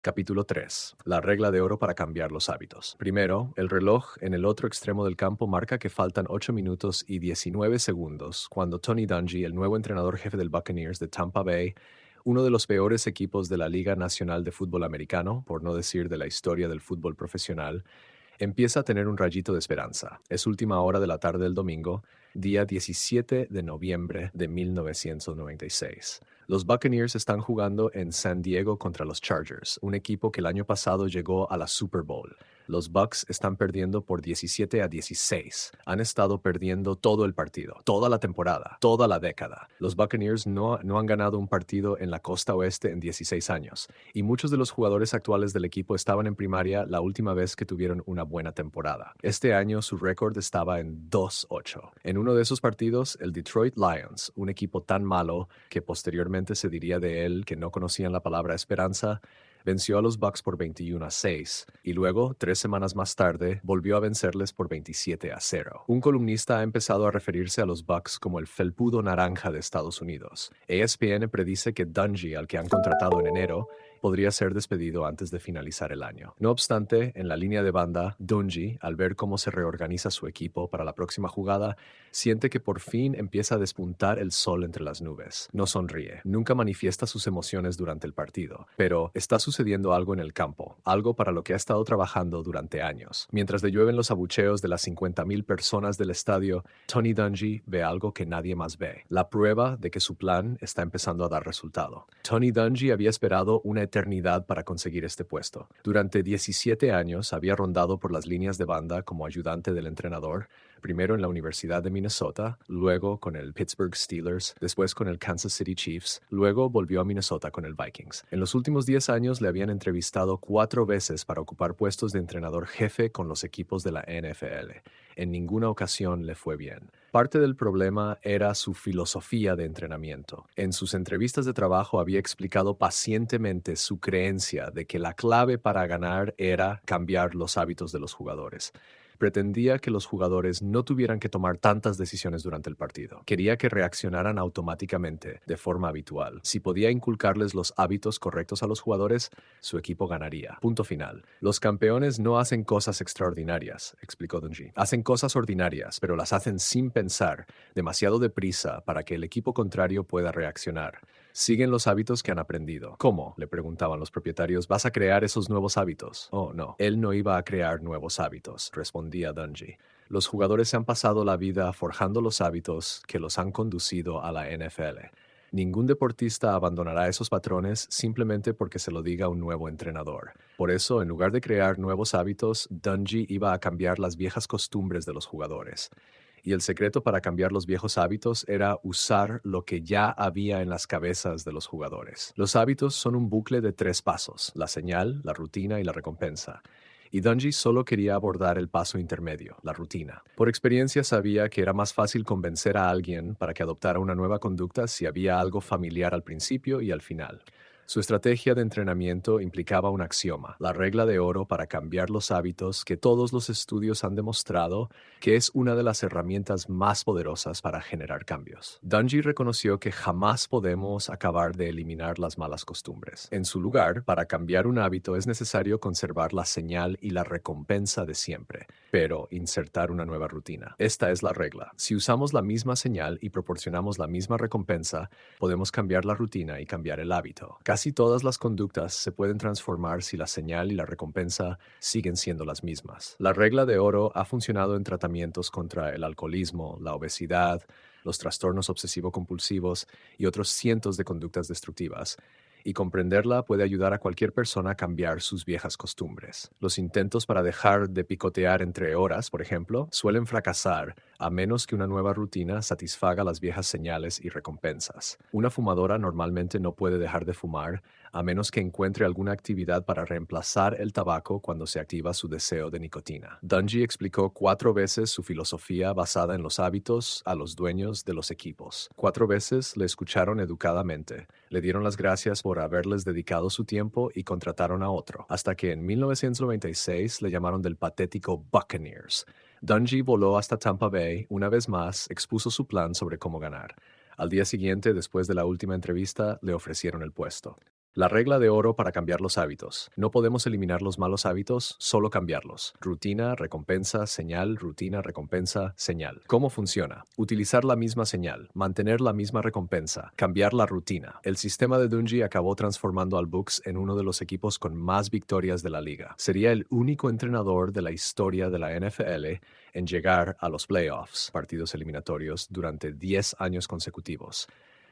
Capítulo 3. La regla de oro para cambiar los hábitos. Primero, el reloj en el otro extremo del campo marca que faltan 8 minutos y 19 segundos cuando Tony Dungy, el nuevo entrenador jefe del Buccaneers de Tampa Bay, uno de los peores equipos de la Liga Nacional de Fútbol Americano, por no decir de la historia del fútbol profesional, empieza a tener un rayito de esperanza. Es última hora de la tarde del domingo, día 17 de noviembre de 1996. Los Buccaneers están jugando en San Diego contra los Chargers, un equipo que el año pasado llegó a la Super Bowl. Los Bucs están perdiendo por 17-16. Han estado perdiendo todo el partido, toda la temporada, toda la década. Los Buccaneers no han ganado un partido en la costa oeste en 16 años, y muchos de los jugadores actuales del equipo estaban en primaria la última vez que tuvieron una buena temporada. Este año su récord estaba en 2-8. En uno de esos partidos, el Detroit Lions, un equipo tan malo que posteriormente se diría de él que no conocían la palabra esperanza, venció a los Bucks por 21-6 y luego, 3 semanas más tarde, volvió a vencerles por 27-0. Un columnista ha empezado a referirse a los Bucks como el felpudo naranja de Estados Unidos. ESPN predice que Dungy, al que han contratado en enero, podría ser despedido antes de finalizar el año. No obstante, en la línea de banda, Dungy, al ver cómo se reorganiza su equipo para la próxima jugada, siente que por fin empieza a despuntar el sol entre las nubes. No sonríe, nunca manifiesta sus emociones durante el partido, pero está sucediendo algo en el campo, algo para lo que ha estado trabajando durante años. Mientras le llueven los abucheos de las 50,000 personas del estadio, Tony Dungy ve algo que nadie más ve, la prueba de que su plan está empezando a dar resultado. Tony Dungy había esperado una eternidad para conseguir este puesto. Durante 17 años había rondado por las líneas de banda como ayudante del entrenador, primero en la Universidad de Minnesota, luego con el Pittsburgh Steelers, después con el Kansas City Chiefs, luego volvió a Minnesota con el Vikings. En los últimos 10 años le habían entrevistado 4 veces para ocupar puestos de entrenador jefe con los equipos de la NFL. En ninguna ocasión le fue bien. Parte del problema era su filosofía de entrenamiento. En sus entrevistas de trabajo había explicado pacientemente su creencia de que la clave para ganar era cambiar los hábitos de los jugadores. Pretendía que los jugadores no tuvieran que tomar tantas decisiones durante el partido. Quería que reaccionaran automáticamente, de forma habitual. Si podía inculcarles los hábitos correctos a los jugadores, su equipo ganaría. Punto final. Los campeones no hacen cosas extraordinarias, explicó Dungy. Hacen cosas ordinarias, pero las hacen sin pensar, demasiado deprisa para que el equipo contrario pueda reaccionar. Siguen los hábitos que han aprendido. ¿Cómo?, le preguntaban los propietarios. ¿Vas a crear esos nuevos hábitos? Oh, no. Él no iba a crear nuevos hábitos, respondía Dungy. Los jugadores se han pasado la vida forjando los hábitos que los han conducido a la NFL. Ningún deportista abandonará esos patrones simplemente porque se lo diga un nuevo entrenador. Por eso, en lugar de crear nuevos hábitos, Dungy iba a cambiar las viejas costumbres de los jugadores. Y el secreto para cambiar los viejos hábitos era usar lo que ya había en las cabezas de los jugadores. Los hábitos son un bucle de 3 pasos: la señal, la rutina y la recompensa. Y Dungy solo quería abordar el paso intermedio, la rutina. Por experiencia sabía que era más fácil convencer a alguien para que adoptara una nueva conducta si había algo familiar al principio y al final. Su estrategia de entrenamiento implicaba un axioma, la regla de oro para cambiar los hábitos, que todos los estudios han demostrado que es una de las herramientas más poderosas para generar cambios. Dungy reconoció que jamás podemos acabar de eliminar las malas costumbres. En su lugar, para cambiar un hábito es necesario conservar la señal y la recompensa de siempre, pero insertar una nueva rutina. Esta es la regla. Si usamos la misma señal y proporcionamos la misma recompensa, podemos cambiar la rutina y cambiar el hábito. Casi todas las conductas se pueden transformar si la señal y la recompensa siguen siendo las mismas. La regla de oro ha funcionado en tratamientos contra el alcoholismo, la obesidad, los trastornos obsesivo-compulsivos y otros cientos de conductas destructivas, y comprenderla puede ayudar a cualquier persona a cambiar sus viejas costumbres. Los intentos para dejar de picotear entre horas, por ejemplo, suelen fracasar a menos que una nueva rutina satisfaga las viejas señales y recompensas. Una fumadora normalmente no puede dejar de fumar a menos que encuentre alguna actividad para reemplazar el tabaco cuando se activa su deseo de nicotina. Dungy explicó 4 veces su filosofía basada en los hábitos a los dueños de los equipos. 4 veces le escucharon educadamente, le dieron las gracias por haberles dedicado su tiempo y contrataron a otro, hasta que en 1996 le llamaron del patético Buccaneers. Dungy voló hasta Tampa Bay, una vez más expuso su plan sobre cómo ganar. Al día siguiente, después de la última entrevista, le ofrecieron el puesto. La regla de oro para cambiar los hábitos. No podemos eliminar los malos hábitos, solo cambiarlos. Rutina, recompensa, señal, rutina, recompensa, señal. ¿Cómo funciona? Utilizar la misma señal, mantener la misma recompensa, cambiar la rutina. El sistema de Dungy acabó transformando al Bucks en uno de los equipos con más victorias de la liga. Sería el único entrenador de la historia de la NFL en llegar a los playoffs, partidos eliminatorios, durante 10 años consecutivos.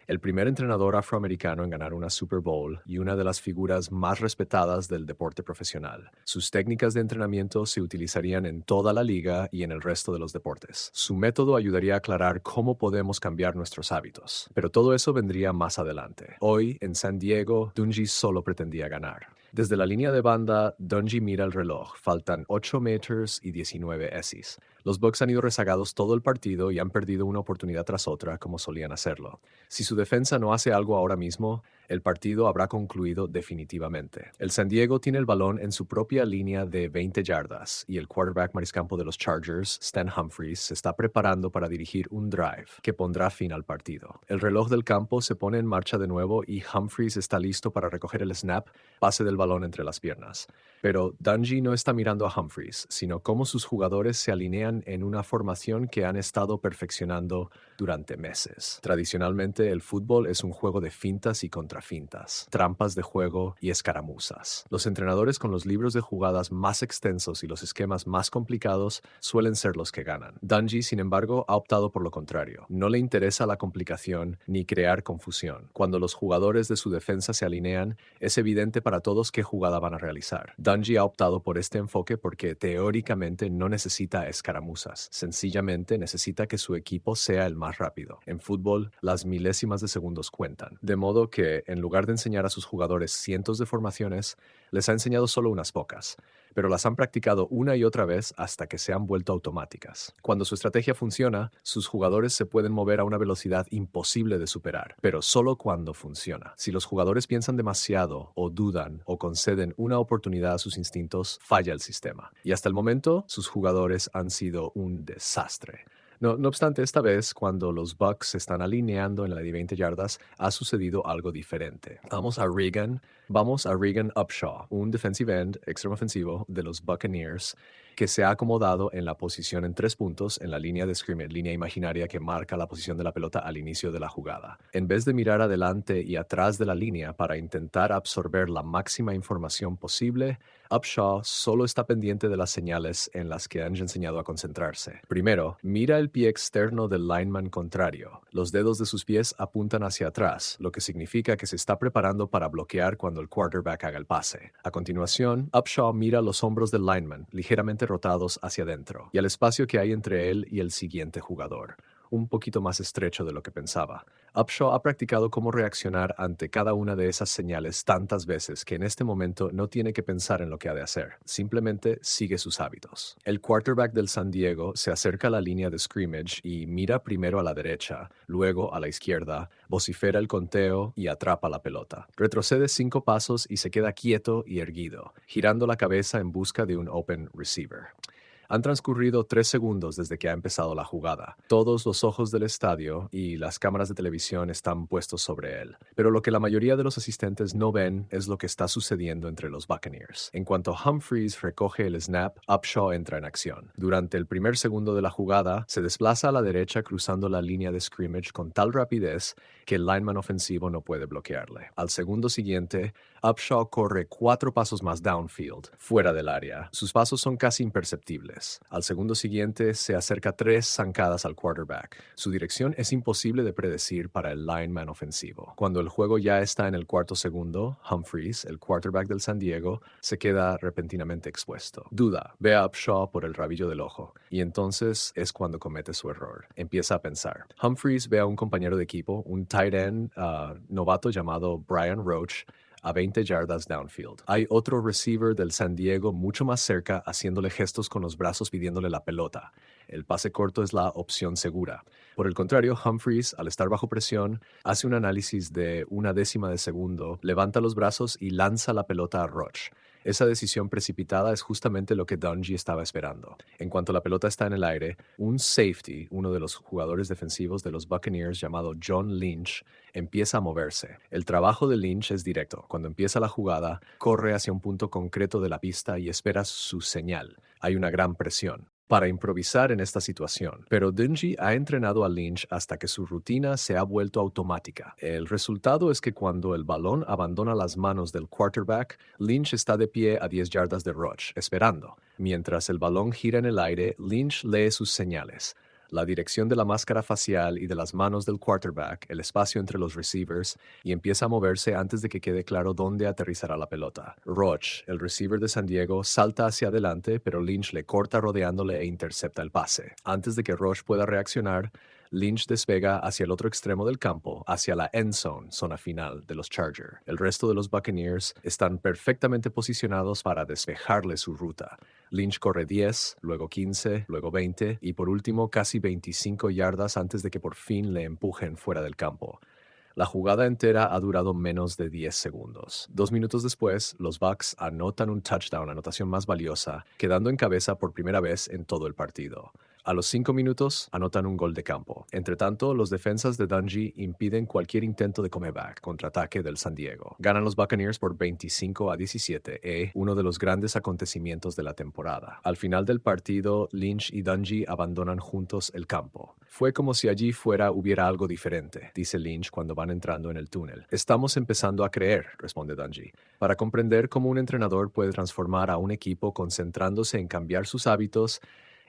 El primer entrenador afroamericano en ganar una Super Bowl y una de las figuras más respetadas del deporte profesional. Sus técnicas de entrenamiento se utilizarían en toda la liga y en el resto de los deportes. Su método ayudaría a aclarar cómo podemos cambiar nuestros hábitos. Pero todo eso vendría más adelante. Hoy, en San Diego, Dungy solo pretendía ganar. Desde la línea de banda, Dungy mira el reloj. Faltan 8 metros y 19 esis. Los Bucks han ido rezagados todo el partido y han perdido una oportunidad tras otra como solían hacerlo. Si su defensa no hace algo ahora mismo, el partido habrá concluido definitivamente. El San Diego tiene el balón en su propia línea de 20 yardas y el quarterback mariscampo de los Chargers, Stan Humphries, se está preparando para dirigir un drive que pondrá fin al partido. El reloj del campo se pone en marcha de nuevo y Humphries está listo para recoger el snap, pase del balón entre las piernas. Pero Dungy no está mirando a Humphries, sino cómo sus jugadores se alinean en una formación que han estado perfeccionando durante meses. Tradicionalmente, el fútbol es un juego de fintas y contrafintas, trampas de juego y escaramuzas. Los entrenadores con los libros de jugadas más extensos y los esquemas más complicados suelen ser los que ganan. Dungy, sin embargo, ha optado por lo contrario. No le interesa la complicación ni crear confusión. Cuando los jugadores de su defensa se alinean, es evidente para todos qué jugada van a realizar. Dungy ha optado por este enfoque porque teóricamente no necesita escaramuzas. Sencillamente necesita que su equipo sea el más rápido. En fútbol, las milésimas de segundos cuentan. De modo que, en lugar de enseñar a sus jugadores cientos de formaciones, les ha enseñado solo unas pocas, pero las han practicado una y otra vez hasta que se han vuelto automáticas. Cuando su estrategia funciona, sus jugadores se pueden mover a una velocidad imposible de superar, pero solo cuando funciona. Si los jugadores piensan demasiado o dudan o conceden una oportunidad a sus instintos, falla el sistema. Y hasta el momento, sus jugadores han sido un desastre. No obstante, esta vez, cuando los Bucks se están alineando en la de 20 yardas, ha sucedido algo diferente. Vamos a Regan Upshaw, un defensive end extremo ofensivo de los Buccaneers, que se ha acomodado en la posición en 3 puntos en la línea de scrimmage, línea imaginaria que marca la posición de la pelota al inicio de la jugada. En vez de mirar adelante y atrás de la línea para intentar absorber la máxima información posible, Upshaw solo está pendiente de las señales en las que han enseñado a concentrarse. Primero, mira el pie externo del lineman contrario. Los dedos de sus pies apuntan hacia atrás, lo que significa que se está preparando para bloquear cuando el quarterback haga el pase. A continuación, Upshaw mira los hombros del lineman, ligeramente rotados hacia adentro, y al espacio que hay entre él y el siguiente jugador, un poquito más estrecho de lo que pensaba. Upshaw ha practicado cómo reaccionar ante cada una de esas señales tantas veces que en este momento no tiene que pensar en lo que ha de hacer. Simplemente sigue sus hábitos. El quarterback del San Diego se acerca a la línea de scrimmage y mira primero a la derecha, luego a la izquierda, vocifera el conteo y atrapa la pelota. Retrocede 5 pasos y se queda quieto y erguido, girando la cabeza en busca de un open receiver. Han transcurrido 3 segundos desde que ha empezado la jugada. Todos los ojos del estadio y las cámaras de televisión están puestos sobre él. Pero lo que la mayoría de los asistentes no ven es lo que está sucediendo entre los Buccaneers. En cuanto Humphries recoge el snap, Upshaw entra en acción. Durante el primer segundo de la jugada, se desplaza a la derecha cruzando la línea de scrimmage con tal rapidez que el lineman ofensivo no puede bloquearle. Al segundo siguiente, Upshaw corre 4 pasos más downfield, fuera del área. Sus pasos son casi imperceptibles. Al segundo siguiente, se acerca 3 zancadas al quarterback. Su dirección es imposible de predecir para el lineman ofensivo. Cuando el juego ya está en el cuarto segundo, Humphries, el quarterback del San Diego, se queda repentinamente expuesto. Duda, ve a Upshaw por el rabillo del ojo, y entonces es cuando comete su error. Empieza a pensar. Humphries ve a un compañero de equipo, un tight end novato llamado Brian Roach, a 20 yardas downfield. Hay otro receiver del San Diego mucho más cerca haciéndole gestos con los brazos pidiéndole la pelota. El pase corto es la opción segura. Por el contrario, Humphries, al estar bajo presión, hace un análisis de una décima de segundo, levanta los brazos y lanza la pelota a Roach. Esa decisión precipitada es justamente lo que Dungy estaba esperando. En cuanto la pelota está en el aire, un safety, uno de los jugadores defensivos de los Buccaneers llamado John Lynch, empieza a moverse. El trabajo de Lynch es directo. Cuando empieza la jugada, corre hacia un punto concreto de la pista y espera su señal. Hay una gran presión para improvisar en esta situación, pero Dungy ha entrenado a Lynch hasta que su rutina se ha vuelto automática. El resultado es que cuando el balón abandona las manos del quarterback, Lynch está de pie a 10 yardas de Roach, esperando. Mientras el balón gira en el aire, Lynch lee sus señales. La dirección de la máscara facial y de las manos del quarterback, el espacio entre los receivers, y empieza a moverse antes de que quede claro dónde aterrizará la pelota. Roach, el receiver de San Diego, salta hacia adelante, pero Lynch le corta rodeándole e intercepta el pase. Antes de que Roach pueda reaccionar, Lynch despega hacia el otro extremo del campo, hacia la end zone, zona final de los Chargers. El resto de los Buccaneers están perfectamente posicionados para despejarle su ruta. Lynch corre 10, luego 15, luego 20 y por último casi 25 yardas antes de que por fin le empujen fuera del campo. La jugada entera ha durado menos de 10 segundos. 2 minutos después, los Bucs anotan un touchdown, anotación más valiosa, quedando en cabeza por primera vez en todo el partido. A los 5 minutos, anotan un gol de campo. Entre tanto, los defensas de Dungy impiden cualquier intento de comeback, contraataque del San Diego. Ganan los Buccaneers por 25-17, uno de los grandes acontecimientos de la temporada. Al final del partido, Lynch y Dungy abandonan juntos el campo. Fue como si allí fuera hubiera algo diferente, dice Lynch cuando van entrando en el túnel. Estamos empezando a creer, responde Dungy, para comprender cómo un entrenador puede transformar a un equipo concentrándose en cambiar sus hábitos.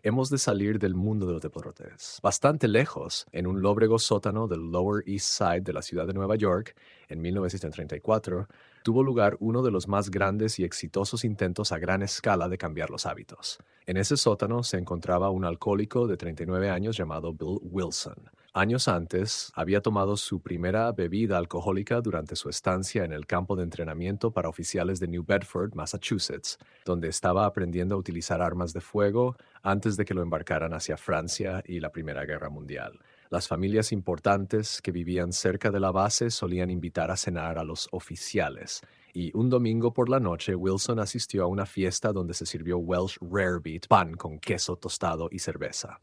Hemos de salir del mundo de los deportes. Bastante lejos, en un lóbrego sótano del Lower East Side de la ciudad de Nueva York, en 1934, tuvo lugar uno de los más grandes y exitosos intentos a gran escala de cambiar los hábitos. En ese sótano se encontraba un alcohólico de 39 años llamado Bill Wilson. Años antes, había tomado su primera bebida alcohólica durante su estancia en el campo de entrenamiento para oficiales de New Bedford, Massachusetts, donde estaba aprendiendo a utilizar armas de fuego antes de que lo embarcaran hacia Francia y la Primera Guerra Mundial. Las familias importantes que vivían cerca de la base solían invitar a cenar a los oficiales, y un domingo por la noche Wilson asistió a una fiesta donde se sirvió Welsh Rarebit, pan con queso tostado y cerveza.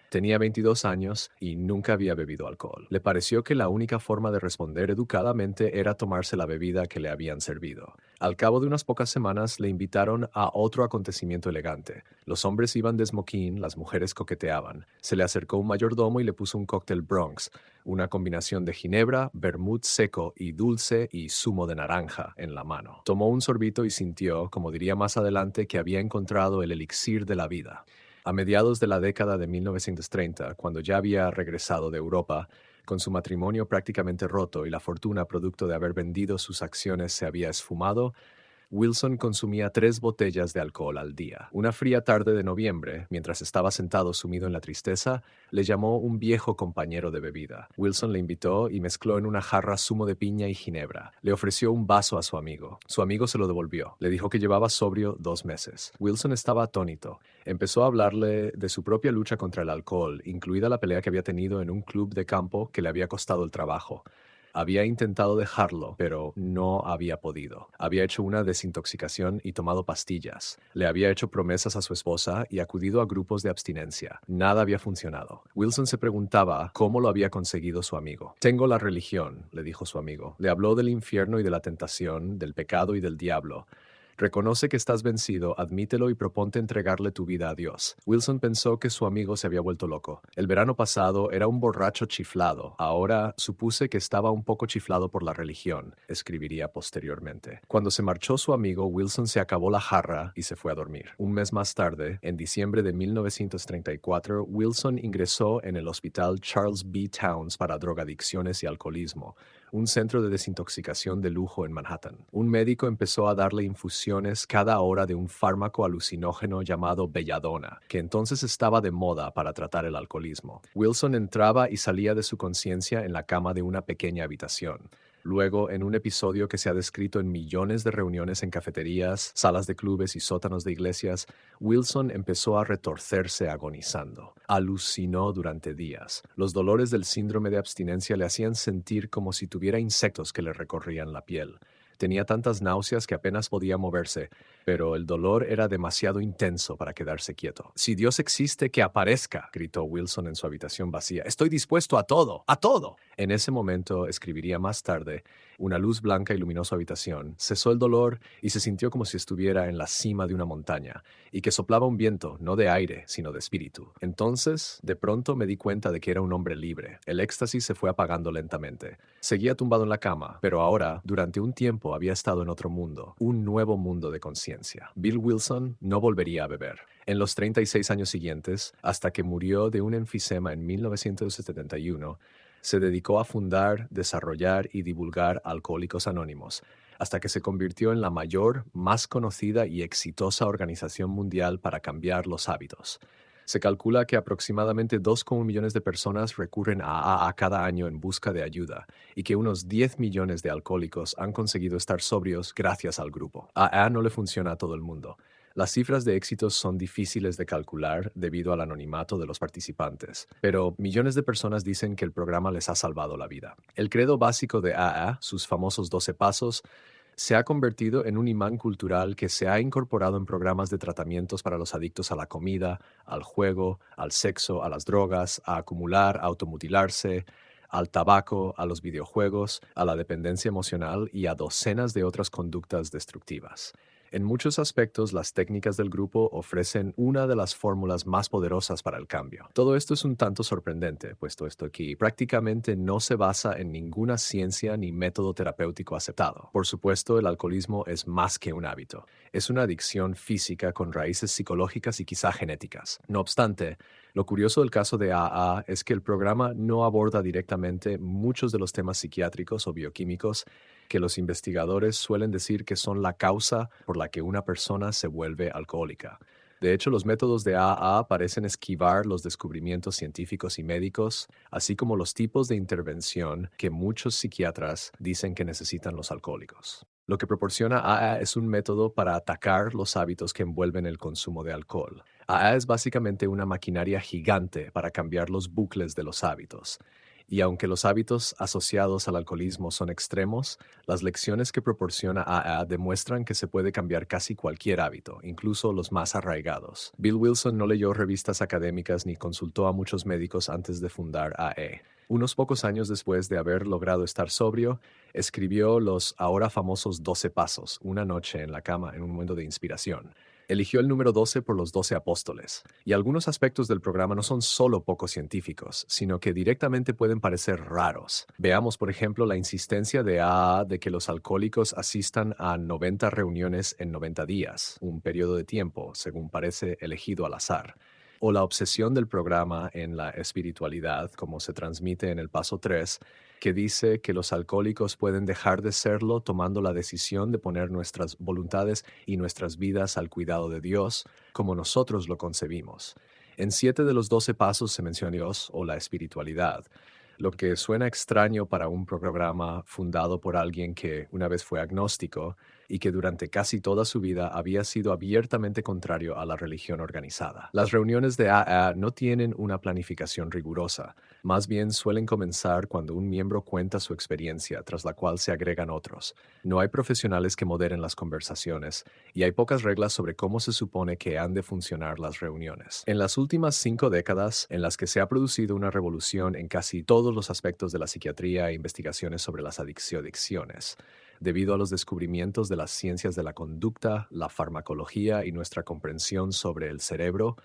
Tenía 22 años y nunca había bebido alcohol. Le pareció que la única forma de responder educadamente era tomarse la bebida que le habían servido. Al cabo de unas pocas semanas le invitaron a otro acontecimiento elegante. Los hombres iban de smoking, las mujeres coqueteaban. Se le acercó un mayordomo y le puso un cóctel Bronx, una combinación de ginebra, vermut seco y dulce y zumo de naranja en la mano. Tomó un sorbito y sintió, como diría más adelante, que había encontrado el elixir de la vida. A mediados de la década de 1930, cuando ya había regresado de Europa, con su matrimonio prácticamente roto y la fortuna producto de haber vendido sus acciones se había esfumado, Wilson consumía 3 botellas de alcohol al día. Una fría tarde de noviembre, mientras estaba sentado sumido en la tristeza, le llamó un viejo compañero de bebida. Wilson le invitó y mezcló en una jarra zumo de piña y ginebra. Le ofreció un vaso a su amigo. Su amigo se lo devolvió. Le dijo que llevaba sobrio 2 meses. Wilson estaba atónito. Empezó a hablarle de su propia lucha contra el alcohol, incluida la pelea que había tenido en un club de campo que le había costado el trabajo. Había intentado dejarlo, pero no había podido. Había hecho una desintoxicación y tomado pastillas. Le había hecho promesas a su esposa y acudido a grupos de abstinencia. Nada había funcionado. Wilson se preguntaba cómo lo había conseguido su amigo. Tengo la religión, le dijo su amigo. Le habló del infierno y de la tentación, del pecado y del diablo. Reconoce que estás vencido, admítelo y proponte entregarle tu vida a Dios. Wilson pensó que su amigo se había vuelto loco. El verano pasado era un borracho chiflado. Ahora supuse que estaba un poco chiflado por la religión, escribiría posteriormente. Cuando se marchó su amigo, Wilson se acabó la jarra y se fue a dormir. Un mes más tarde, en diciembre de 1934, Wilson ingresó en el hospital Charles B. Towns para drogadicciones y alcoholismo, un centro de desintoxicación de lujo en Manhattan. Un médico empezó a darle infusiones cada hora de un fármaco alucinógeno llamado belladona, que entonces estaba de moda para tratar el alcoholismo. Wilson entraba y salía de su conciencia en la cama de una pequeña habitación. Luego, en un episodio que se ha descrito en millones de reuniones en cafeterías, salas de clubes y sótanos de iglesias, Wilson empezó a retorcerse agonizando. Alucinó durante días. Los dolores del síndrome de abstinencia le hacían sentir como si tuviera insectos que le recorrían la piel. Tenía tantas náuseas que apenas podía moverse, pero el dolor era demasiado intenso para quedarse quieto. «Si Dios existe, que aparezca», gritó Wilson en su habitación vacía. «Estoy dispuesto a todo, a todo». En ese momento, escribiría más tarde, una luz blanca iluminó su habitación, cesó el dolor y se sintió como si estuviera en la cima de una montaña, y que soplaba un viento, no de aire, sino de espíritu. Entonces, de pronto me di cuenta de que era un hombre libre. El éxtasis se fue apagando lentamente. Seguía tumbado en la cama, pero ahora, durante un tiempo, había estado en otro mundo, un nuevo mundo de conciencia. Bill Wilson no volvería a beber. En los 36 años siguientes, hasta que murió de un enfisema en 1971, se dedicó a fundar, desarrollar y divulgar Alcohólicos Anónimos, hasta que se convirtió en la mayor, más conocida y exitosa organización mundial para cambiar los hábitos. Se calcula que aproximadamente 2,1 millones de personas recurren a AA cada año en busca de ayuda y que unos 10 millones de alcohólicos han conseguido estar sobrios gracias al grupo. AA no le funciona a todo el mundo. Las cifras de éxitos son difíciles de calcular debido al anonimato de los participantes, pero millones de personas dicen que el programa les ha salvado la vida. El credo básico de AA, sus famosos 12 pasos, se ha convertido en un imán cultural que se ha incorporado en programas de tratamientos para los adictos a la comida, al juego, al sexo, a las drogas, a acumular, a automutilarse, al tabaco, a los videojuegos, a la dependencia emocional y a docenas de otras conductas destructivas. En muchos aspectos, las técnicas del grupo ofrecen una de las fórmulas más poderosas para el cambio. Todo esto es un tanto sorprendente, puesto esto que prácticamente no se basa en ninguna ciencia ni método terapéutico aceptado. Por supuesto, el alcoholismo es más que un hábito. Es una adicción física con raíces psicológicas y quizá genéticas. No obstante, lo curioso del caso de AA es que el programa no aborda directamente muchos de los temas psiquiátricos o bioquímicos que los investigadores suelen decir que son la causa por la que una persona se vuelve alcohólica. De hecho, los métodos de AA parecen esquivar los descubrimientos científicos y médicos, así como los tipos de intervención que muchos psiquiatras dicen que necesitan los alcohólicos. Lo que proporciona AA es un método para atacar los hábitos que envuelven el consumo de alcohol. AA es básicamente una maquinaria gigante para cambiar los bucles de los hábitos. Y aunque los hábitos asociados al alcoholismo son extremos, las lecciones que proporciona AA demuestran que se puede cambiar casi cualquier hábito, incluso los más arraigados. Bill Wilson no leyó revistas académicas ni consultó a muchos médicos antes de fundar AA. Unos pocos años después de haber logrado estar sobrio, escribió los ahora famosos 12 pasos, una noche en la cama en un momento de inspiración. Eligió el número 12 por los 12 apóstoles, y algunos aspectos del programa no son solo poco científicos, sino que directamente pueden parecer raros. Veamos, por ejemplo, la insistencia de AA de que los alcohólicos asistan a 90 reuniones en 90 días, un periodo de tiempo, según parece, elegido al azar. O la obsesión del programa en la espiritualidad, como se transmite en el paso 3, que dice que los alcohólicos pueden dejar de serlo tomando la decisión de poner nuestras voluntades y nuestras vidas al cuidado de Dios, como nosotros lo concebimos. En 7 de los 12 pasos se menciona Dios o la espiritualidad, lo que suena extraño para un programa fundado por alguien que una vez fue agnóstico y que durante casi toda su vida había sido abiertamente contrario a la religión organizada. Las reuniones de AA no tienen una planificación rigurosa, más bien suelen comenzar cuando un miembro cuenta su experiencia, tras la cual se agregan otros. No hay profesionales que moderen las conversaciones y hay pocas reglas sobre cómo se supone que han de funcionar las reuniones. En las últimas 5 décadas, en las que se ha producido una revolución en casi todos los aspectos de la psiquiatría e investigaciones sobre las adicciones, debido a los descubrimientos de las ciencias de la conducta, la farmacología y nuestra comprensión sobre el cerebro,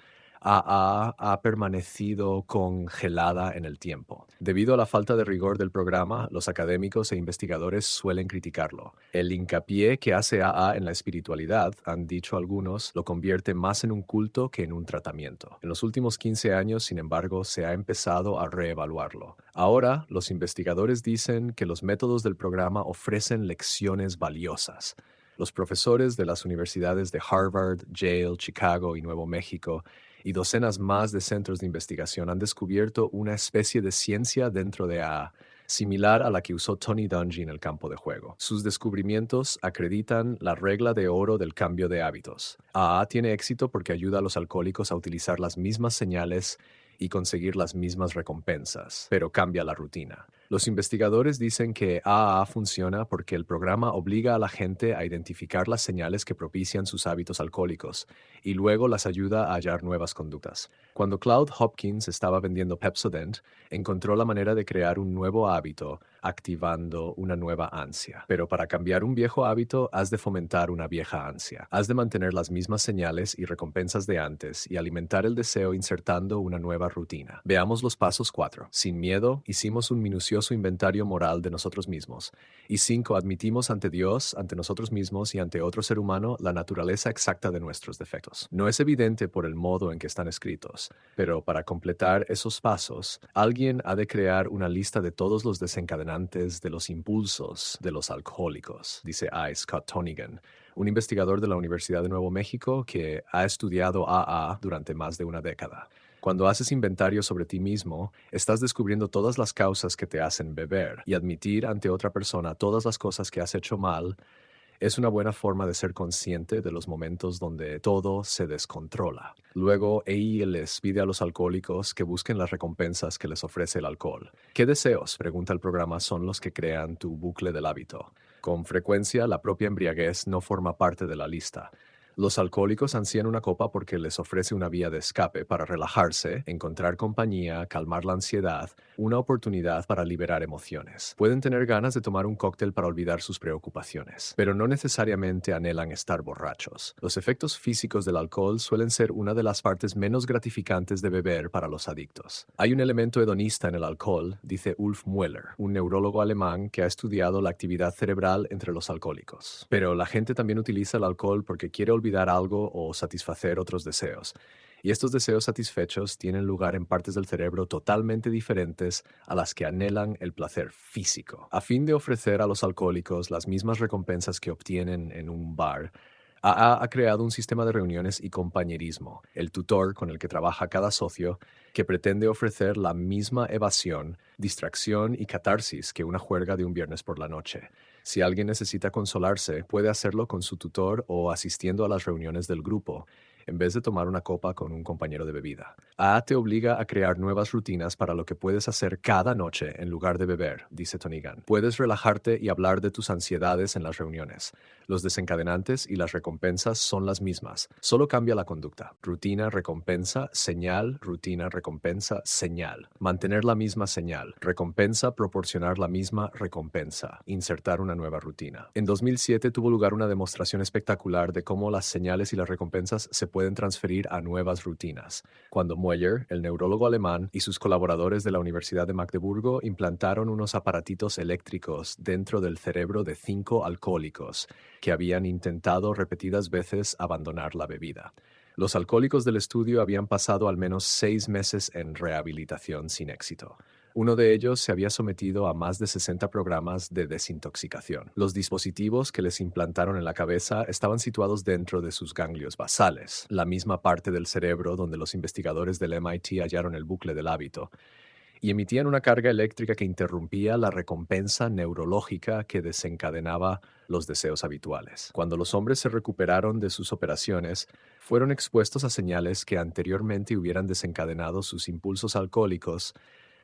AA ha permanecido congelada en el tiempo. Debido a la falta de rigor del programa, los académicos e investigadores suelen criticarlo. El hincapié que hace AA en la espiritualidad, han dicho algunos, lo convierte más en un culto que en un tratamiento. En los últimos 15 años, sin embargo, se ha empezado a reevaluarlo. Ahora, los investigadores dicen que los métodos del programa ofrecen lecciones valiosas. Los profesores de las universidades de Harvard, Yale, Chicago y Nuevo México y docenas más de centros de investigación han descubierto una especie de ciencia dentro de AA. similar a la que usó Tony Dungy en el campo de juego. Sus descubrimientos acreditan la regla de oro del cambio de hábitos. AA tiene éxito porque ayuda a los alcohólicos a utilizar las mismas señales y conseguir las mismas recompensas, pero cambia la rutina. Los investigadores dicen que AA funciona porque el programa obliga a la gente a identificar las señales que propician sus hábitos alcohólicos y luego las ayuda a hallar nuevas conductas. Cuando Cloud Hopkins estaba vendiendo Pepsodent, encontró la manera de crear un nuevo hábito activando una nueva ansia. Pero para cambiar un viejo hábito, has de fomentar una vieja ansia. Has de mantener las mismas señales y recompensas de antes y alimentar el deseo insertando una nueva rutina. Veamos los pasos 4. Sin miedo, hicimos un minucioso inventario moral de nosotros mismos. Y 5. Admitimos ante Dios, ante nosotros mismos y ante otro ser humano la naturaleza exacta de nuestros defectos. No es evidente por el modo en que están escritos, pero para completar esos pasos, alguien ha de crear una lista de todos los desencadenantes de los impulsos de los alcohólicos, dice I. Scott Tonigan, un investigador de la Universidad de Nuevo México que ha estudiado AA durante más de una década. Cuando haces inventario sobre ti mismo, estás descubriendo todas las causas que te hacen beber y admitir ante otra persona todas las cosas que has hecho mal. Es una buena forma de ser consciente de los momentos donde todo se descontrola. Luego, EI les pide a los alcohólicos que busquen las recompensas que les ofrece el alcohol. ¿Qué deseos, pregunta el programa, son los que crean tu bucle del hábito? Con frecuencia, la propia embriaguez no forma parte de la lista. Los alcohólicos ansían una copa porque les ofrece una vía de escape para relajarse, encontrar compañía, calmar la ansiedad, una oportunidad para liberar emociones. Pueden tener ganas de tomar un cóctel para olvidar sus preocupaciones, pero no necesariamente anhelan estar borrachos. Los efectos físicos del alcohol suelen ser una de las partes menos gratificantes de beber para los adictos. Hay un elemento hedonista en el alcohol, dice Ulf Mueller, un neurólogo alemán que ha estudiado la actividad cerebral entre los alcohólicos. Pero la gente también utiliza el alcohol porque quiere olvidar algo o satisfacer otros deseos. Y estos deseos satisfechos tienen lugar en partes del cerebro totalmente diferentes a las que anhelan el placer físico. A fin de ofrecer a los alcohólicos las mismas recompensas que obtienen en un bar, AA ha creado un sistema de reuniones y compañerismo, el tutor con el que trabaja cada socio, que pretende ofrecer la misma evasión, distracción y catarsis que una juerga de un viernes por la noche. Si alguien necesita consolarse, puede hacerlo con su tutor o asistiendo a las reuniones del grupo, en vez de tomar una copa con un compañero de bebida. AA te obliga a crear nuevas rutinas para lo que puedes hacer cada noche en lugar de beber, dice Tonigan. Puedes relajarte y hablar de tus ansiedades en las reuniones. Los desencadenantes y las recompensas son las mismas, solo cambia la conducta. Rutina, recompensa, señal, rutina, recompensa, señal. Mantener la misma señal. Recompensa, proporcionar la misma recompensa. Insertar una nueva rutina. En 2007 tuvo lugar una demostración espectacular de cómo las señales y las recompensas se pueden transferir a nuevas rutinas, cuando Mueller, el neurólogo alemán, y sus colaboradores de la Universidad de Magdeburgo implantaron unos aparatitos eléctricos dentro del cerebro de 5 alcohólicos que habían intentado repetidas veces abandonar la bebida. Los alcohólicos del estudio habían pasado al menos 6 meses en rehabilitación sin éxito. Uno de ellos se había sometido a más de 60 programas de desintoxicación. Los dispositivos que les implantaron en la cabeza estaban situados dentro de sus ganglios basales, la misma parte del cerebro donde los investigadores del MIT hallaron el bucle del hábito, y emitían una carga eléctrica que interrumpía la recompensa neurológica que desencadenaba los deseos habituales. Cuando los hombres se recuperaron de sus operaciones, fueron expuestos a señales que anteriormente hubieran desencadenado sus impulsos alcohólicos,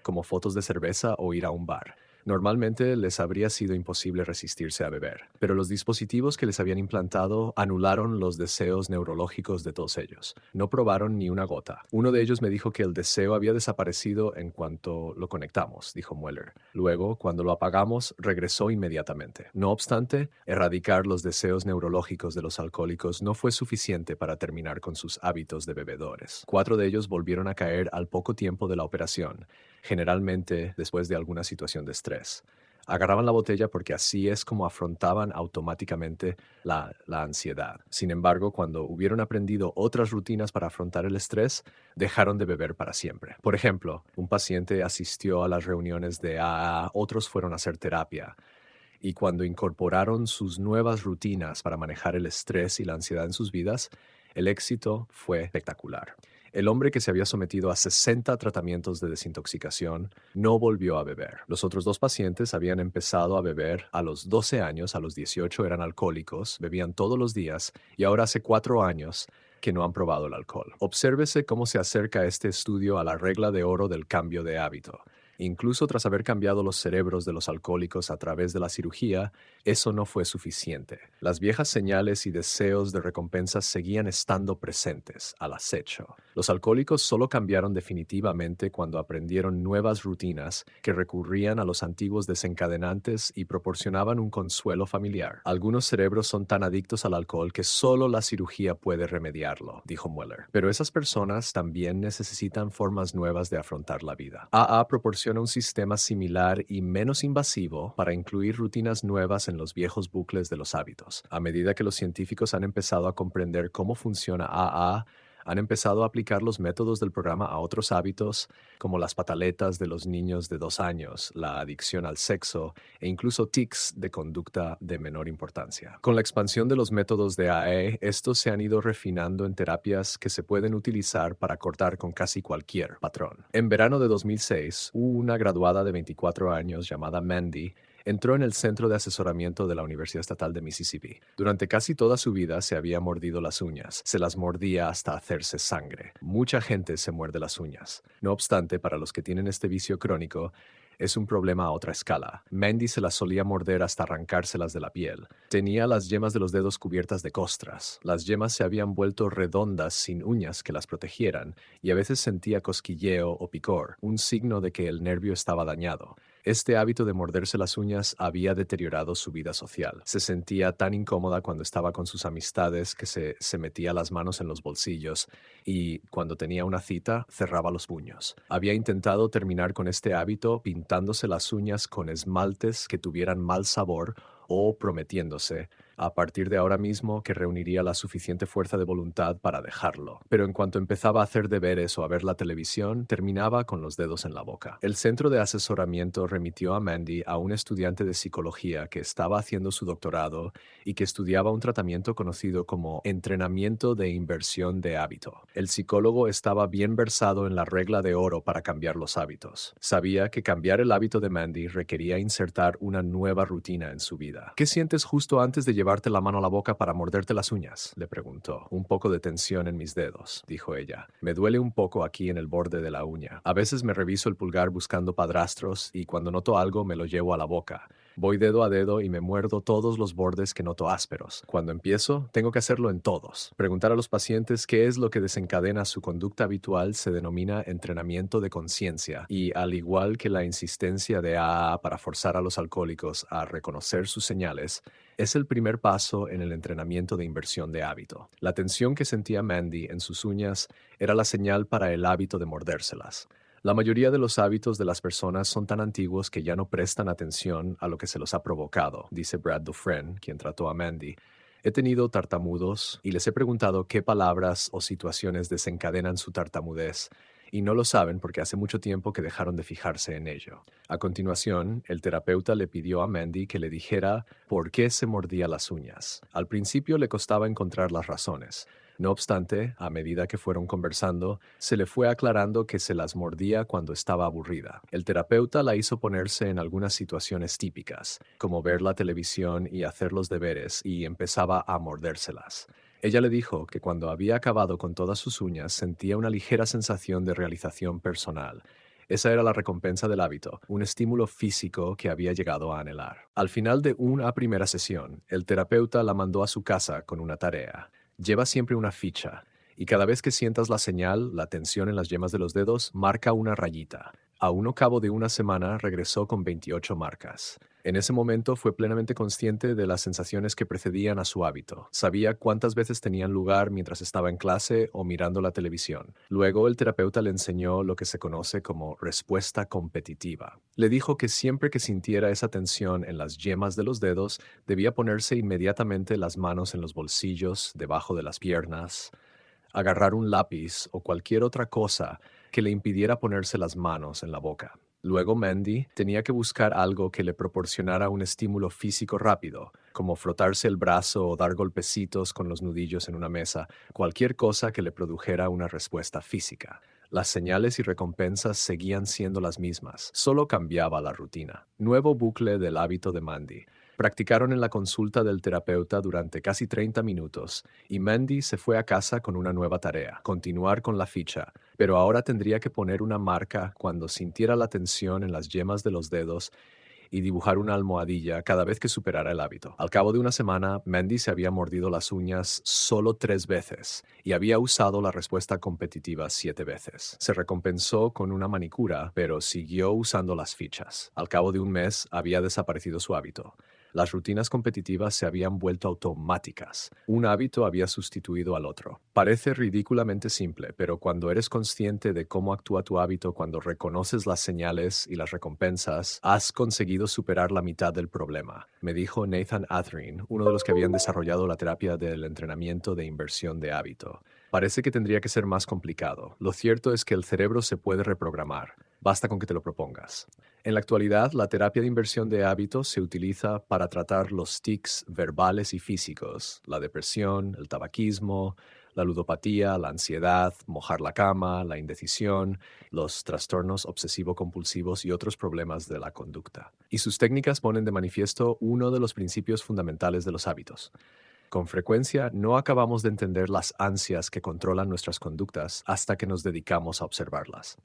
como fotos de cerveza o ir a un bar. Normalmente les habría sido imposible resistirse a beber, pero los dispositivos que les habían implantado anularon los deseos neurológicos de todos ellos. No probaron ni una gota. Uno de ellos me dijo que el deseo había desaparecido en cuanto lo conectamos, dijo Mueller. Luego, cuando lo apagamos, regresó inmediatamente. No obstante, erradicar los deseos neurológicos de los alcohólicos no fue suficiente para terminar con sus hábitos de bebedores. 4 de ellos volvieron a caer al poco tiempo de la operación, generalmente después de alguna situación de estrés. Agarraban la botella porque así es como afrontaban automáticamente la ansiedad. Sin embargo, cuando hubieron aprendido otras rutinas para afrontar el estrés, dejaron de beber para siempre. Por ejemplo, un paciente asistió a las reuniones de AA, otros fueron a hacer terapia, y cuando incorporaron sus nuevas rutinas para manejar el estrés y la ansiedad en sus vidas, el éxito fue espectacular. El hombre, que se había sometido a 60 tratamientos de desintoxicación, no volvió a beber. Los otros dos pacientes habían empezado a beber a los 12 años, a los 18 eran alcohólicos, bebían todos los días y ahora hace 4 años que no han probado el alcohol. Obsérvese cómo se acerca este estudio a la regla de oro del cambio de hábito. Incluso tras haber cambiado los cerebros de los alcohólicos a través de la cirugía, eso no fue suficiente. Las viejas señales y deseos de recompensa seguían estando presentes, al acecho. Los alcohólicos solo cambiaron definitivamente cuando aprendieron nuevas rutinas que recurrían a los antiguos desencadenantes y proporcionaban un consuelo familiar. Algunos cerebros son tan adictos al alcohol que solo la cirugía puede remediarlo, dijo Mueller. Pero esas personas también necesitan formas nuevas de afrontar la vida. AA proporciona un sistema similar y menos invasivo para incluir rutinas nuevas en los viejos bucles de los hábitos. A medida que los científicos han empezado a comprender cómo funciona AA, han empezado a aplicar los métodos del programa a otros hábitos, como las pataletas de los niños de 2 años, la adicción al sexo e incluso tics de conducta de menor importancia. Con la expansión de los métodos de AE, estos se han ido refinando en terapias que se pueden utilizar para cortar con casi cualquier patrón. En verano de 2006, una graduada de 24 años llamada Mandy entró en el Centro de Asesoramiento de la Universidad Estatal de Mississippi. Durante casi toda su vida se había mordido las uñas. Se las mordía hasta hacerse sangre. Mucha gente se muerde las uñas. No obstante, para los que tienen este vicio crónico, es un problema a otra escala. Mandy se las solía morder hasta arrancárselas de la piel. Tenía las yemas de los dedos cubiertas de costras. Las yemas se habían vuelto redondas sin uñas que las protegieran, y a veces sentía cosquilleo o picor, un signo de que el nervio estaba dañado. Este hábito de morderse las uñas había deteriorado su vida social. Se sentía tan incómoda cuando estaba con sus amistades que se metía las manos en los bolsillos y, cuando tenía una cita, cerraba los puños. Había intentado terminar con este hábito pintándose las uñas con esmaltes que tuvieran mal sabor o prometiéndose, a partir de ahora mismo, que reuniría la suficiente fuerza de voluntad para dejarlo. Pero en cuanto empezaba a hacer deberes o a ver la televisión, terminaba con los dedos en la boca. El centro de asesoramiento remitió a Mandy a un estudiante de psicología que estaba haciendo su doctorado y que estudiaba un tratamiento conocido como entrenamiento de inversión de hábito. El psicólogo estaba bien versado en la regla de oro para cambiar los hábitos. Sabía que cambiar el hábito de Mandy requería insertar una nueva rutina en su vida. ¿Qué sientes justo antes de llevarte la mano a la boca para morderte las uñas?, le preguntó. Un poco de tensión en mis dedos, dijo ella. Me duele un poco aquí en el borde de la uña. A veces me reviso el pulgar buscando padrastros y cuando noto algo me lo llevo a la boca. Voy dedo a dedo y me muerdo todos los bordes que noto ásperos. Cuando empiezo, tengo que hacerlo en todos. Preguntar a los pacientes qué es lo que desencadena su conducta habitual se denomina entrenamiento de conciencia y, al igual que la insistencia de AA para forzar a los alcohólicos a reconocer sus señales, es el primer paso en el entrenamiento de inversión de hábito. La tensión que sentía Mandy en sus uñas era la señal para el hábito de mordérselas. La mayoría de los hábitos de las personas son tan antiguos que ya no prestan atención a lo que se los ha provocado, dice Brad Dufresne, quien trató a Mandy. He tenido tartamudos y les he preguntado qué palabras o situaciones desencadenan su tartamudez, y no lo saben porque hace mucho tiempo que dejaron de fijarse en ello. A continuación, el terapeuta le pidió a Mandy que le dijera por qué se mordía las uñas. Al principio le costaba encontrar las razones. No obstante, a medida que fueron conversando, se le fue aclarando que se las mordía cuando estaba aburrida. El terapeuta la hizo ponerse en algunas situaciones típicas, como ver la televisión y hacer los deberes, y empezaba a mordérselas. Ella le dijo que cuando había acabado con todas sus uñas sentía una ligera sensación de realización personal. Esa era la recompensa del hábito, un estímulo físico que había llegado a anhelar. Al final de una primera sesión, el terapeuta la mandó a su casa con una tarea. Lleva siempre una ficha, y cada vez que sientas la señal, la tensión en las yemas de los dedos, marca una rayita. A cabo de una semana regresó con 28 marcas. En ese momento fue plenamente consciente de las sensaciones que precedían a su hábito. Sabía cuántas veces tenían lugar mientras estaba en clase o mirando la televisión. Luego el terapeuta le enseñó lo que se conoce como respuesta competitiva. Le dijo que siempre que sintiera esa tensión en las yemas de los dedos, debía ponerse inmediatamente las manos en los bolsillos, debajo de las piernas, agarrar un lápiz o cualquier otra cosa que le impidiera ponerse las manos en la boca. Luego Mandy tenía que buscar algo que le proporcionara un estímulo físico rápido, como frotarse el brazo o dar golpecitos con los nudillos en una mesa, cualquier cosa que le produjera una respuesta física. Las señales y recompensas seguían siendo las mismas, solo cambiaba la rutina. Nuevo bucle del hábito de Mandy. Practicaron en la consulta del terapeuta durante casi 30 minutos y Mandy se fue a casa con una nueva tarea, continuar con la ficha, pero ahora tendría que poner una marca cuando sintiera la tensión en las yemas de los dedos y dibujar una almohadilla cada vez que superara el hábito. Al cabo de una semana, Mandy se había mordido las uñas solo 3 veces y había usado la respuesta competitiva 7 veces. Se recompensó con una manicura, pero siguió usando las fichas. Al cabo de un mes, había desaparecido su hábito. Las rutinas competitivas se habían vuelto automáticas. Un hábito había sustituido al otro. Parece ridículamente simple, pero cuando eres consciente de cómo actúa tu hábito, cuando reconoces las señales y las recompensas, has conseguido superar la mitad del problema, me dijo Nathan Atherin, uno de los que habían desarrollado la terapia del entrenamiento de inversión de hábito. Parece que tendría que ser más complicado. Lo cierto es que el cerebro se puede reprogramar. Basta con que te lo propongas. En la actualidad, la terapia de inversión de hábitos se utiliza para tratar los tics verbales y físicos, la depresión, el tabaquismo, la ludopatía, la ansiedad, mojar la cama, la indecisión, los trastornos obsesivo-compulsivos y otros problemas de la conducta. Y sus técnicas ponen de manifiesto uno de los principios fundamentales de los hábitos. Con frecuencia no acabamos de entender las ansias que controlan nuestras conductas hasta que nos dedicamos a observarlas.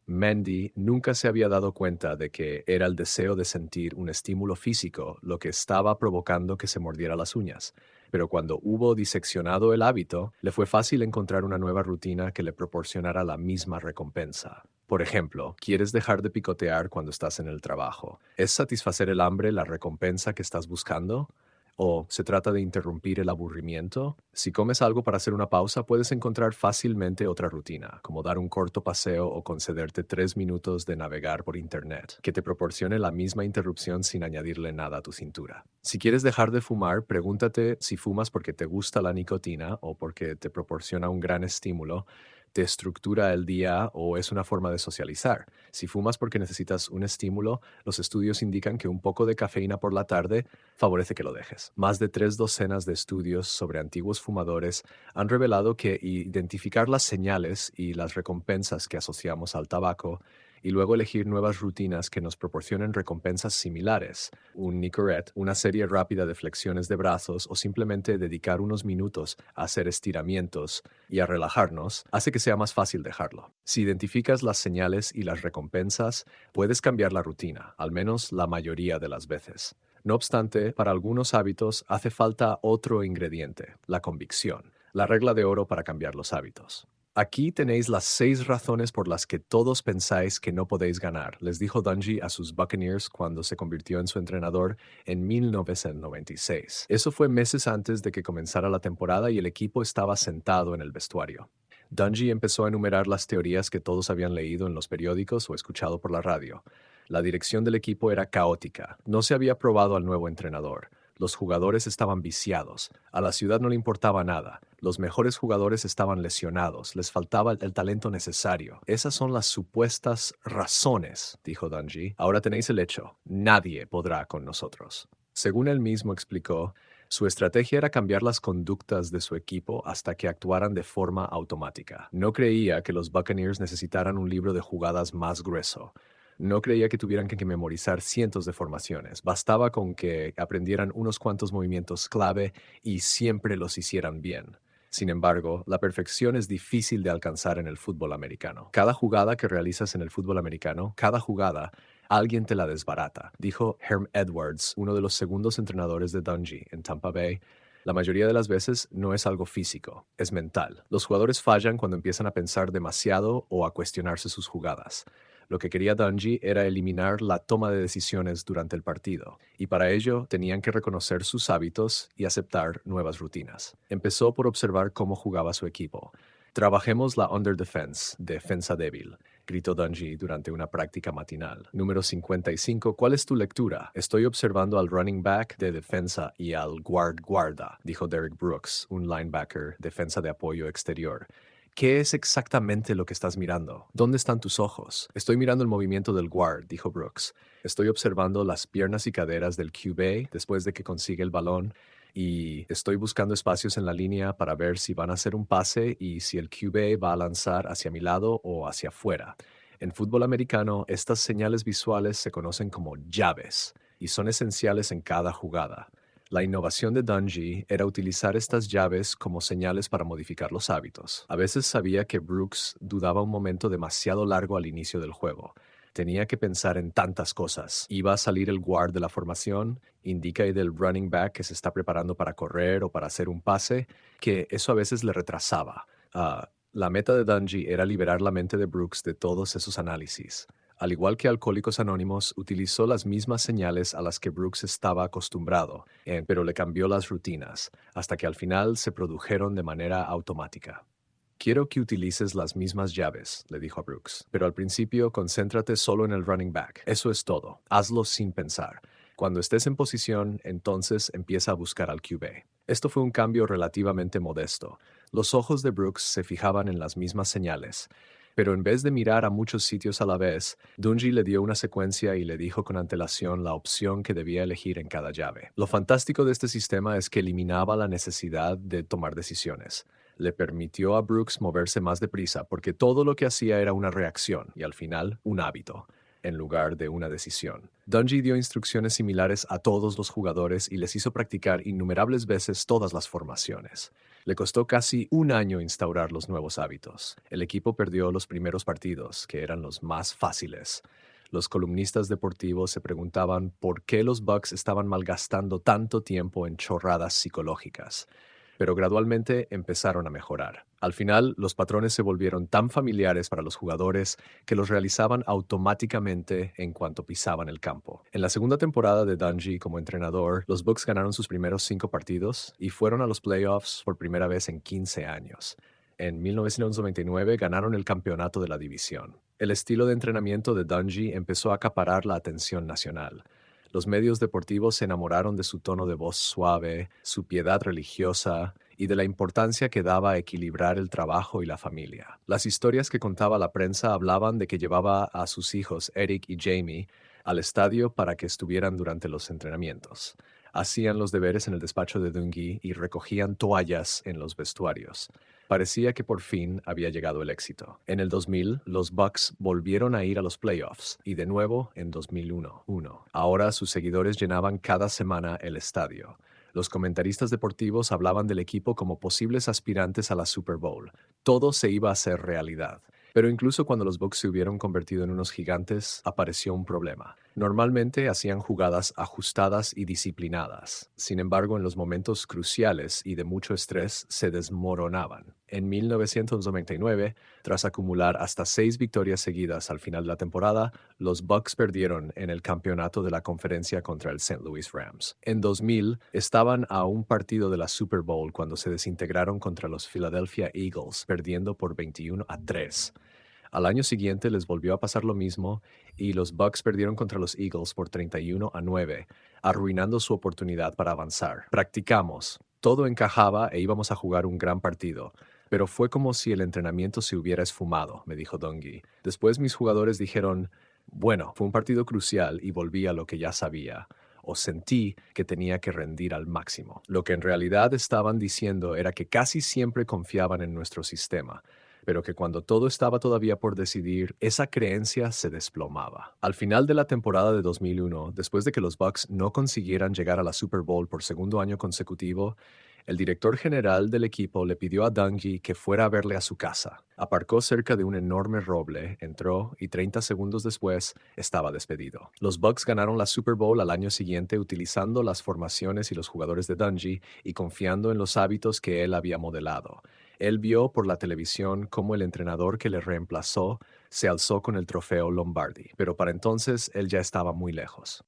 Mandy nunca se había dado cuenta de que era el deseo de sentir un estímulo físico lo que estaba provocando que se mordiera las uñas, pero cuando hubo diseccionado el hábito, le fue fácil encontrar una nueva rutina que le proporcionara la misma recompensa. Por ejemplo, ¿quieres dejar de picotear cuando estás en el trabajo? ¿Es satisfacer el hambre la recompensa que estás buscando? ¿O se trata de interrumpir el aburrimiento? Si comes algo para hacer una pausa, puedes encontrar fácilmente otra rutina, como dar un corto paseo o concederte 3 minutos de navegar por Internet, que te proporcione la misma interrupción sin añadirle nada a tu cintura. Si quieres dejar de fumar, pregúntate si fumas porque te gusta la nicotina o porque te proporciona un gran estímulo, te estructura el día o es una forma de socializar. Si fumas porque necesitas un estímulo, los estudios indican que un poco de cafeína por la tarde favorece que lo dejes. Más de 3 docenas de estudios sobre antiguos fumadores han revelado que identificar las señales y las recompensas que asociamos al tabaco y luego elegir nuevas rutinas que nos proporcionen recompensas similares, un Nicorette, una serie rápida de flexiones de brazos o simplemente dedicar unos minutos a hacer estiramientos y a relajarnos, hace que sea más fácil dejarlo. Si identificas las señales y las recompensas, puedes cambiar la rutina, al menos la mayoría de las veces. No obstante, para algunos hábitos hace falta otro ingrediente, la convicción, la regla de oro para cambiar los hábitos. Aquí tenéis las 6 razones por las que todos pensáis que no podéis ganar, les dijo Dungy a sus Buccaneers cuando se convirtió en su entrenador en 1996. Eso fue meses antes de que comenzara la temporada y el equipo estaba sentado en el vestuario. Dungy empezó a enumerar las teorías que todos habían leído en los periódicos o escuchado por la radio. La dirección del equipo era caótica. No se había probado al nuevo entrenador. Los jugadores estaban viciados. A la ciudad no le importaba nada. Los mejores jugadores estaban lesionados. Les faltaba el talento necesario. Esas son las supuestas razones, dijo Dungy. Ahora tenéis el hecho. Nadie podrá con nosotros. Según él mismo explicó, su estrategia era cambiar las conductas de su equipo hasta que actuaran de forma automática. No creía que los Buccaneers necesitaran un libro de jugadas más grueso. No creía que tuvieran que memorizar cientos de formaciones. Bastaba con que aprendieran unos cuantos movimientos clave y siempre los hicieran bien. Sin embargo, la perfección es difícil de alcanzar en el fútbol americano. Cada jugada que realizas en el fútbol americano, cada jugada, alguien te la desbarata, dijo Herm Edwards, uno de los segundos entrenadores de Dungy en Tampa Bay. La mayoría de las veces no es algo físico, es mental. Los jugadores fallan cuando empiezan a pensar demasiado o a cuestionarse sus jugadas. Lo que quería Dungy era eliminar la toma de decisiones durante el partido, y para ello tenían que reconocer sus hábitos y aceptar nuevas rutinas. Empezó por observar cómo jugaba su equipo. Trabajemos la under defense, defensa débil, gritó Dungy durante una práctica matinal. Número 55. ¿Cuál es tu lectura? Estoy observando al running back de defensa y al guarda, dijo Derek Brooks, un linebacker, defensa de apoyo exterior, ¿Qué es exactamente lo que estás mirando? ¿Dónde están tus ojos? Estoy mirando el movimiento del guard, dijo Brooks. Estoy observando las piernas y caderas del QB después de que consigue el balón y estoy buscando espacios en la línea para ver si van a hacer un pase y si el QB va a lanzar hacia mi lado o hacia afuera. En fútbol americano, estas señales visuales se conocen como llaves y son esenciales en cada jugada. La innovación de Dungy era utilizar estas llaves como señales para modificar los hábitos. A veces sabía que Brooks dudaba un momento demasiado largo al inicio del juego. Tenía que pensar en tantas cosas. Iba a salir el guard de la formación, indica del running back que se está preparando para correr o para hacer un pase, que eso a veces le retrasaba. La meta de Dungy era liberar la mente de Brooks de todos esos análisis. Al igual que Alcohólicos Anónimos, utilizó las mismas señales a las que Brooks estaba acostumbrado, pero le cambió las rutinas, hasta que al final se produjeron de manera automática. Quiero que utilices las mismas llaves, le dijo a Brooks, pero al principio concéntrate solo en el running back. Eso es todo. Hazlo sin pensar. Cuando estés en posición, entonces empieza a buscar al QB. Esto fue un cambio relativamente modesto. Los ojos de Brooks se fijaban en las mismas señales, pero en vez de mirar a muchos sitios a la vez, Dungy le dio una secuencia y le dijo con antelación la opción que debía elegir en cada llave. Lo fantástico de este sistema es que eliminaba la necesidad de tomar decisiones. Le permitió a Brooks moverse más deprisa porque todo lo que hacía era una reacción y al final un hábito, en lugar de una decisión. Dungy dio instrucciones similares a todos los jugadores y les hizo practicar innumerables veces todas las formaciones. Le costó casi un año instaurar los nuevos hábitos. El equipo perdió los primeros partidos, que eran los más fáciles. Los columnistas deportivos se preguntaban por qué los Bucks estaban malgastando tanto tiempo en chorradas psicológicas, pero gradualmente empezaron a mejorar. Al final, los patrones se volvieron tan familiares para los jugadores que los realizaban automáticamente en cuanto pisaban el campo. En la segunda temporada de Dungy como entrenador, los Bucks ganaron sus primeros 5 partidos y fueron a los playoffs por primera vez en 15 años. En 1999 ganaron el campeonato de la división. El estilo de entrenamiento de Dungy empezó a acaparar la atención nacional. Los medios deportivos se enamoraron de su tono de voz suave, su piedad religiosa y de la importancia que daba a equilibrar el trabajo y la familia. Las historias que contaba la prensa hablaban de que llevaba a sus hijos Eric y Jamie al estadio para que estuvieran durante los entrenamientos. Hacían los deberes en el despacho de Dungy y recogían toallas en los vestuarios. Parecía que por fin había llegado el éxito. En el 2000, los Bucks volvieron a ir a los playoffs y de nuevo en 2001. Ahora sus seguidores llenaban cada semana el estadio. Los comentaristas deportivos hablaban del equipo como posibles aspirantes a la Super Bowl. Todo se iba a hacer realidad. Pero incluso cuando los Bucks se hubieron convertido en unos gigantes, apareció un problema. Normalmente hacían jugadas ajustadas y disciplinadas. Sin embargo, en los momentos cruciales y de mucho estrés, se desmoronaban. En 1999, tras acumular hasta 6 victorias seguidas al final de la temporada, los Bucks perdieron en el campeonato de la conferencia contra el St. Louis Rams. En 2000, estaban a un partido de la Super Bowl cuando se desintegraron contra los Philadelphia Eagles, perdiendo por 21-3. Al año siguiente les volvió a pasar lo mismo y los Bucks perdieron contra los Eagles por 31-9, arruinando su oportunidad para avanzar. Practicamos, todo encajaba e íbamos a jugar un gran partido, pero fue como si el entrenamiento se hubiera esfumado, me dijo Dungy. Después mis jugadores dijeron, bueno, fue un partido crucial y volví a lo que ya sabía. O sentí que tenía que rendir al máximo. Lo que en realidad estaban diciendo era que casi siempre confiaban en nuestro sistema, pero que cuando todo estaba todavía por decidir, esa creencia se desplomaba. Al final de la temporada de 2001, después de que los Bucks no consiguieran llegar a la Super Bowl por segundo año consecutivo, el director general del equipo le pidió a Dungy que fuera a verle a su casa. Aparcó cerca de un enorme roble, entró y 30 segundos después estaba despedido. Los Bucks ganaron la Super Bowl al año siguiente utilizando las formaciones y los jugadores de Dungy y confiando en los hábitos que él había modelado. Él vio por la televisión cómo el entrenador que le reemplazó se alzó con el trofeo Lombardi, pero para entonces él ya estaba muy lejos.